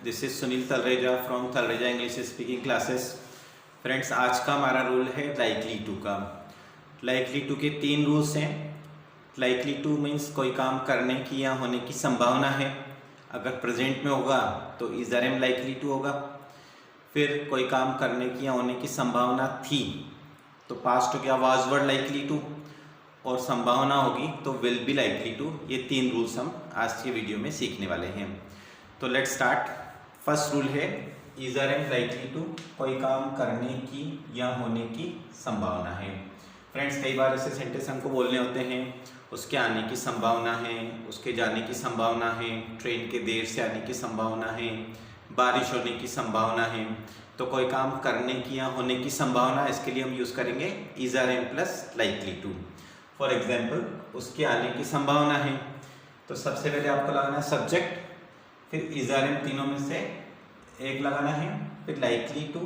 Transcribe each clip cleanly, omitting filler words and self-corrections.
This is Sunil Talreja from Talreja English speaking classes. Friends, आज का हमारा रूल है लाइकली टू का। लाइकली टू के 3 रूल्स हैं। लाइकली टू मीन्स कोई काम करने की या होने की संभावना है। अगर प्रेजेंट में होगा तो is are am likely to होगा। फिर कोई काम करने की या होने की संभावना थी तो पास्ट हो गया वाज वर लाइकली टू, और संभावना होगी तो विल बी लाइकली टू। ये 3 रूल्स हम आज के वीडियो में सीखने वाले हैं। तो लेट स्टार्ट। फर्स्ट रूल है is are am likely to, कोई काम करने की या होने की संभावना है। फ्रेंड्स, कई बार ऐसे सेंटेंस हमको बोलने होते हैं, उसके आने की संभावना है, उसके जाने की संभावना है, ट्रेन के देर से आने की संभावना है, बारिश होने की संभावना है। तो कोई काम करने की या होने की संभावना, इसके लिए हम यूज़ करेंगे is are am plus likely to. For example, उसके आने की संभावना है तो सबसे पहले आपको लगाना है सब्जेक्ट, फिर इज आर एम, तीनों में से एक लगाना है, फिर लाइकली टू,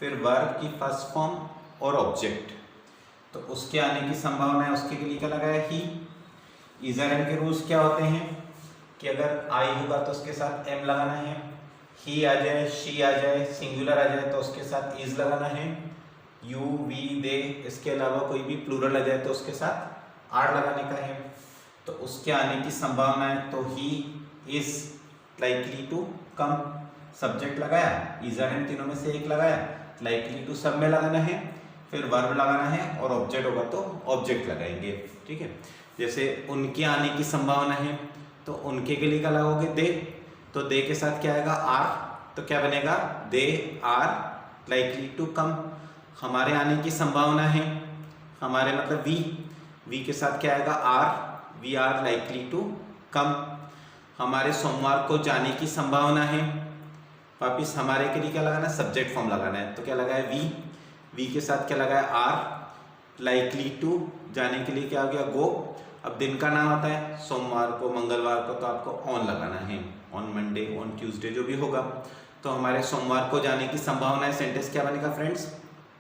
फिर वर्ब की फर्स्ट फॉर्म और ऑब्जेक्ट। तो उसके आने की संभावना है, उसके लिए क्या लगाया ही। इज आर एम के रूल्स क्या होते हैं कि अगर आई होगा तो उसके साथ एम लगाना है, ही आ जाए, शी आ जाए, सिंगुलर आ जाए तो उसके साथ इज लगाना है, यू, वी, दे, इसके अलावा कोई भी प्लूरल आ जाए तो उसके साथ आर लगाने का है। तो उसके आने की संभावना है तो he is likely to come, subject लगाया, इज आर एम तीनों में से एक लगाया, लाइकली टू सब में लगाना है, फिर वर्ब लगाना है, और ऑब्जेक्ट होगा तो ऑब्जेक्ट लगाएंगे। ठीक है। जैसे उनके आने की संभावना है तो उनके के लिए क्या लगाओगे, दे। तो दे के साथ क्या आएगा, आर। तो क्या बनेगा, they are likely to come. हमारे आने की संभावना है, हमारे मतलब वी के साथ क्या आएगा, are, we are likely to come. हमारे सोमवार को जाने की संभावना है, वापिस हमारे के लिए क्या लगाना है, सब्जेक्ट फॉर्म लगाना है। तो क्या लगाया, वी के साथ क्या लगाया, आर, लाइकली टू, जाने के लिए क्या हो गया, गो। अब दिन का नाम आता है सोमवार को, मंगलवार को, तो आपको ऑन लगाना है, ऑन मंडे, ऑन ट्यूसडे, जो भी होगा। तो हमारे सोमवार को जाने की संभावना है, सेंटेंस क्या बनेगा friends,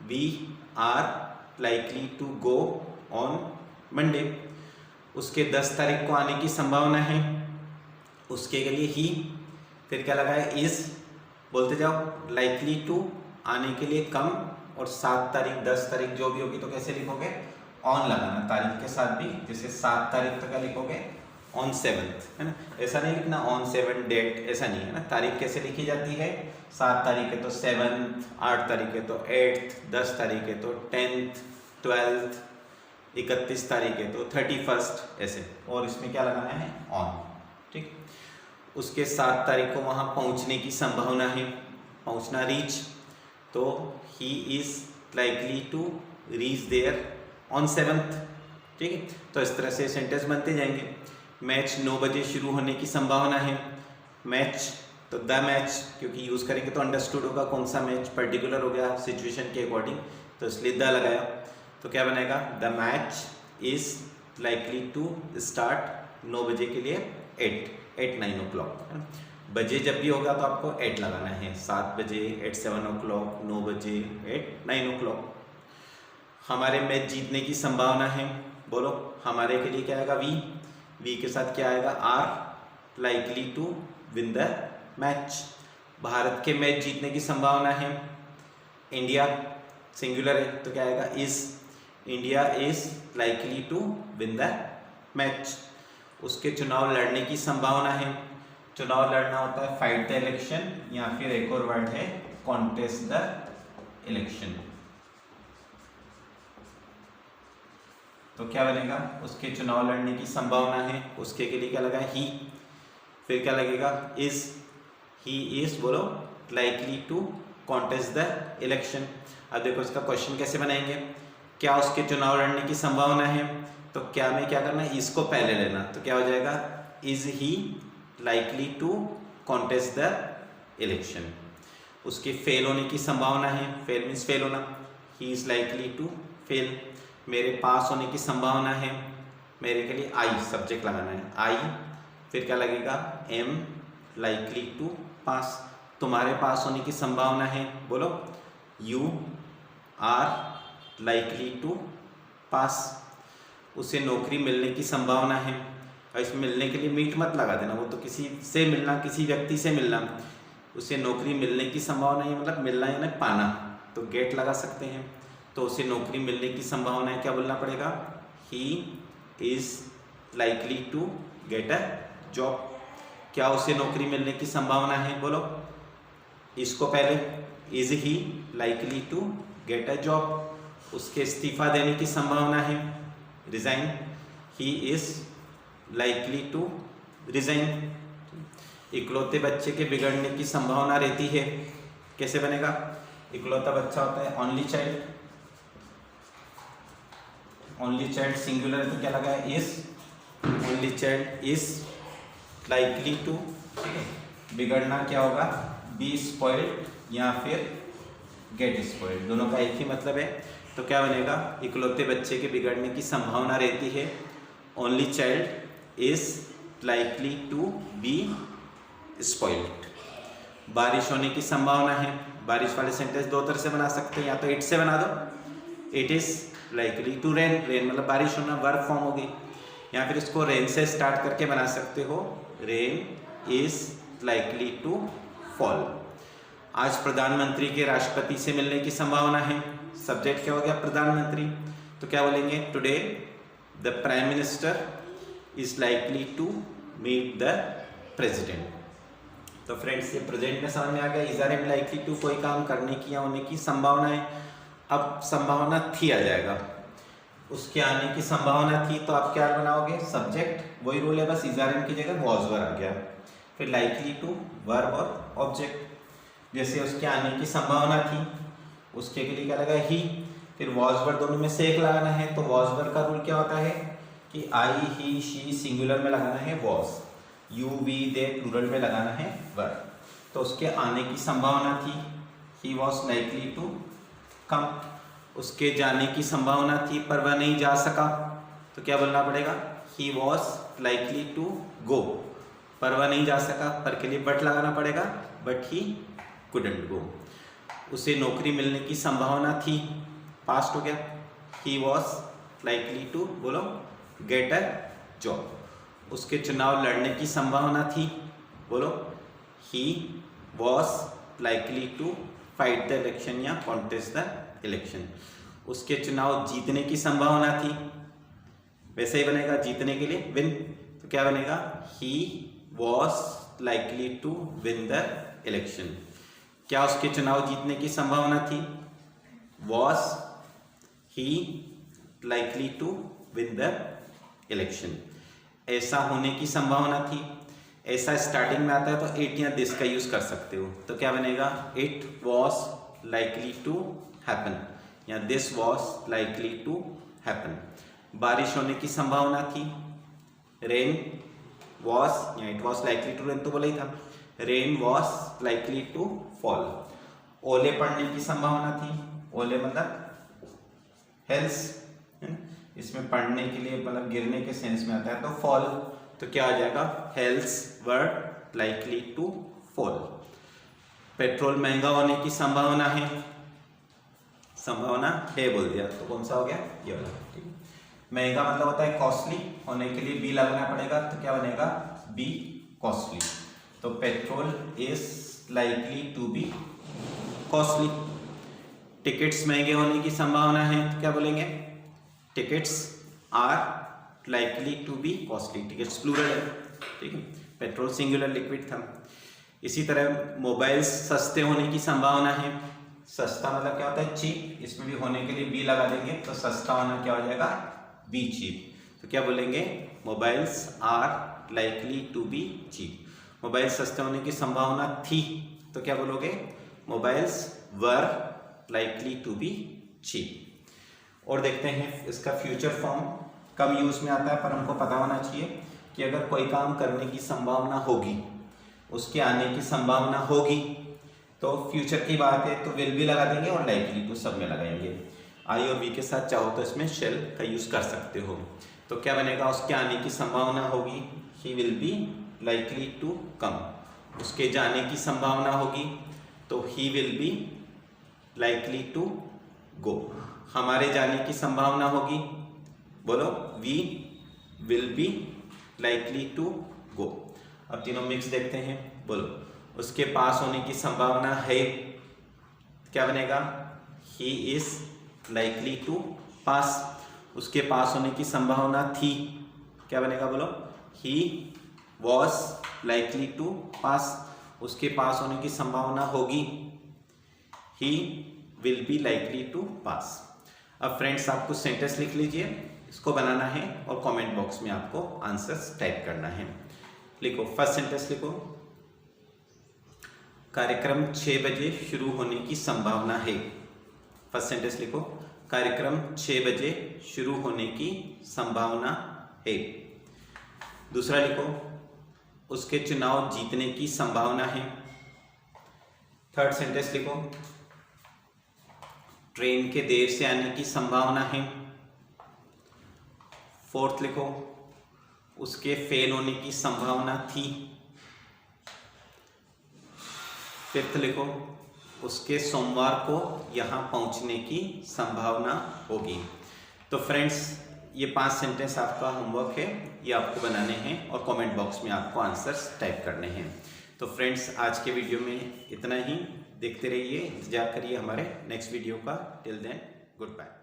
we are likely to go on Monday. उसके 10 तारीख को आने की संभावना है, उसके लिए ही, फिर क्या लगाया, इज, बोलते जाओ, लाइकली टू आने के लिए कम, और 7 तारीख 10 तारीख जो भी होगी तो कैसे लिखोगे, ऑन लगाना तारीख के साथ भी। जैसे 7 तारीख तक क्या लिखोगे, ऑन 7th, है ना। ऐसा नहीं लिखना ऑन 7 डेट, ऐसा नहीं है ना। तारीख कैसे लिखी जाती है, 7 तारीख है तो 7th, 8 तारीख है तो 8th, 10 तारीख है तो 10th, 12th, 31 तारीख है तो 31st, ऐसे। और इसमें क्या लगाना है, ऑन। ठीक। उसके 7 तारीख को वहाँ पहुँचने की संभावना है, पहुँचना, रीच। तो he is likely to reach there on 7th। ठीक है। तो इस तरह से सेंटेंस बनते जाएंगे। मैच 9 बजे शुरू होने की संभावना है, मैच, तो द मैच, क्योंकि यूज़ करेंगे तो अंडरस्टूड होगा कौन सा मैच, पर्टिकुलर हो गया सिचुएशन के अकॉर्डिंग, तो इसलिए द लगाया। तो क्या बनेगा, the match is likely to start 9 बजे के लिए 8 9 o'clock। बजे जब भी होगा तो आपको 8 लगाना है, 7 बजे, 8 7 o'clock, 9 बजे, 8 9 o'clock। हमारे मैच जीतने की संभावना है, बोलो, हमारे के लिए क्या आएगा, वी के साथ क्या आएगा, are, likely to win the match. भारत के मैच जीतने की संभावना है, इंडिया, सिंगुलर है तो क्या आएगा, is, India is likely to win the match. उसके चुनाव लड़ने की संभावना है, चुनाव लड़ना होता है फाइट द इलेक्शन, या फिर एक और वर्ड है कॉन्टेस्ट द इलेक्शन। तो क्या बनेगा, उसके चुनाव लड़ने की संभावना है, उसके के लिए क्या लगा, ही। फिर क्या लगेगा, इज, ही इज, बोलो, likely to contest the election. अब देखो इसका क्वेश्चन कैसे बनाएंगे, क्या उसके चुनाव लड़ने की संभावना है, तो क्या में क्या करना है, इसको पहले लेना। तो क्या हो जाएगा, is he likely to contest the election. उसके फेल होने की संभावना है, फेल मीन्स फेल होना, he is likely to fail. मेरे पास होने की संभावना है, मेरे के लिए आई, सब्जेक्ट लगाना है, आई, फिर क्या लगेगा, एम, लाइकली टू पास। तुम्हारे पास होने की संभावना है, बोलो, यू आर लाइकली टू पास। उसे नौकरी मिलने की संभावना है, और इसमें मिलने के लिए मीट मत लगा देना, वो तो किसी से मिलना, किसी व्यक्ति से मिलना। उसे नौकरी मिलने की संभावना है, मतलब मिलना यानी पाना, तो गेट लगा सकते हैं। तो उसे नौकरी मिलने की संभावना है, क्या बोलना पड़ेगा, he is likely to get a job. क्या उसे नौकरी मिलने की संभावना है, बोलो इसको पहले, is he likely to get a job. उसके इस्तीफा देने की संभावना है, resign, he is likely to resign. इकलौते बच्चे के बिगड़ने की संभावना रहती है, कैसे बनेगा, इकलौता बच्चा होता है only child, only child singular है तो क्या लगा है, is, only child is likely to, बिगड़ना क्या होगा, बी स्पॉइल्ड या फिर गेट स्पॉइल्ड, दोनों का एक ही मतलब है। तो क्या बनेगा, इकलौते बच्चे के बिगड़ने की संभावना रहती है, only child is likely to be spoiled. बारिश होने की संभावना है, बारिश वाले सेंटेंस दो तरह से बना सकते हैं, या तो इट से बना दो, it is likely to rain, rain मतलब बारिश होना, वर्ब फॉर्म होगी, या फिर इसको रेन से स्टार्ट करके बना सकते हो, rain is likely to fall. आज प्रधानमंत्री के राष्ट्रपति से मिलने की संभावना है, सब्जेक्ट क्या हो गया, प्रधानमंत्री, तो क्या बोलेंगे, today the prime minister is likely to meet the president. तो फ्रेंड्स ये प्रेजेंट में समझ में आ गया, is are am likely to कोई काम करने की या होने की संभावना है। अब संभावना थी आ जाएगा, उसके आने की संभावना थी, तो आप क्या बनाओगे, सब्जेक्ट, वही रूल है, बस इज आर एम की जगह वॉज वर आ गया, फिर लाइकली टू वर्ब और ऑब्जेक्ट। जैसे उसके आने की संभावना थी, उसके लिए क्या लगा, ही, फिर वॉज वर दोनों में से एक लगाना है, तो वॉज वर का रूल क्या होता है कि आई ही शी सिंगुलर में लगाना है was, you we they plural में लगाना है वर। तो उसके आने की संभावना थी, he was likely to come. उसके जाने की संभावना थी पर वह नहीं जा सका, तो क्या बोलना पड़ेगा, he was likely to go, पर वह नहीं जा सका, पर के लिए बट लगाना पड़ेगा, बट ही कुडंट गो। उसे नौकरी मिलने की संभावना थी, पास्ट हो गया, ही वॉज लाइकली टू, बोलो गेट अ जॉब। उसके चुनाव लड़ने की संभावना थी, बोलो he was likely to fight the election या कॉन्टेस्ट द इलेक्शन। उसके चुनाव जीतने की संभावना थी, वैसे ही बनेगा जीतने के लिए विन, तो क्या बनेगा, he was likely to win the election. क्या उसके चुनाव जीतने की संभावना थी, was he likely to win the election. ऐसा होने की संभावना थी, ऐसा स्टार्टिंग में आता है तो इट या दिस का यूज कर सकते हो, तो क्या बनेगा, it was likely to happen या this was likely to happen. बारिश होने की संभावना थी, रेन वॉज या it was likely to rain, तो बोला ही था, rain was likely to fall. ओले पड़ने की संभावना थी, ओले मतलब हेल्स, इसमें पढ़ने के लिए मतलब गिरने के सेंस में आता है, तो फॉल, तो क्या आ जाएगा, हेल्स वर लाइकली टू फॉल। पेट्रोल महंगा होने की संभावना है, संभावना है बोल दिया, तो कौन सा हो गया, ये वाला, ठीक है। महंगा मतलब होता है कॉस्टली, होने के लिए बी लगाना पड़ेगा, तो क्या बनेगा, बी कॉस्टली। तो petrol is likely to be costly. Tickets महंगे होने की संभावना है, तो क्या बोलेंगे, tickets are likely to be costly. Tickets plural है, ठीक है, पेट्रोल सिंगुलर लिक्विड था। इसी तरह मोबाइल्स सस्ते होने की संभावना है, सस्ता मतलब क्या होता है, चीप, इसमें भी होने के लिए बी लगा देंगे, तो सस्ता होना क्या हो जाएगा, बी चीप। तो क्या बोलेंगे, mobiles are likely to be cheap. Mobile सस्ते होने की संभावना थी, तो क्या बोलोगे, mobiles were likely to be cheap. और देखते हैं इसका फ्यूचर फॉर्म, कम यूज में आता है पर हमको पता होना चाहिए कि अगर कोई काम करने की संभावना होगी, उसके आने की संभावना होगी, तो फ्यूचर की बात है तो विल भी लगा देंगे और लाइकली टू सब में लगाएंगे। आई और वी के साथ चाहो तो इसमें शेल का यूज कर सकते हो। तो क्या बनेगा, उसके आने की संभावना होगी, he will be likely to come. उसके जाने की संभावना होगी, तो he will be likely to go. हमारे जाने की संभावना होगी, बोलो we will be likely to go. अब तीनों मिक्स देखते हैं, बोलो उसके पास होने की संभावना है, क्या बनेगा? He is likely to pass. उसके पास होने की संभावना थी, क्या बनेगा बोलो? He was likely to pass. उसके पास होने की संभावना होगी, he will be likely to pass. अब फ्रेंड्स आपको सेंटेंस लिख लीजिए, इसको बनाना है और कमेंट बॉक्स में आपको आंसर्स टाइप करना है। लिखो, फर्स्ट सेंटेंस लिखो, कार्यक्रम 6 बजे शुरू होने की संभावना है। फर्स्ट सेंटेंस लिखो, कार्यक्रम 6 बजे शुरू होने की संभावना है। दूसरा लिखो, उसके चुनाव जीतने की संभावना है। थर्ड सेंटेंस लिखो, ट्रेन के देर से आने की संभावना है। फोर्थ लिखो, उसके फेल होने की संभावना थी। फिफ्थ लिखो, उसके सोमवार को यहाँ पहुँचने की संभावना होगी। तो फ्रेंड्स ये 5 सेंटेंस आपका होमवर्क है, ये आपको बनाने हैं और कमेंट बॉक्स में आपको आंसर्स टाइप करने हैं। तो फ्रेंड्स आज के वीडियो में इतना ही। देखते रहिए, इंतजार करिए हमारे नेक्स्ट वीडियो का। Till then, good bye.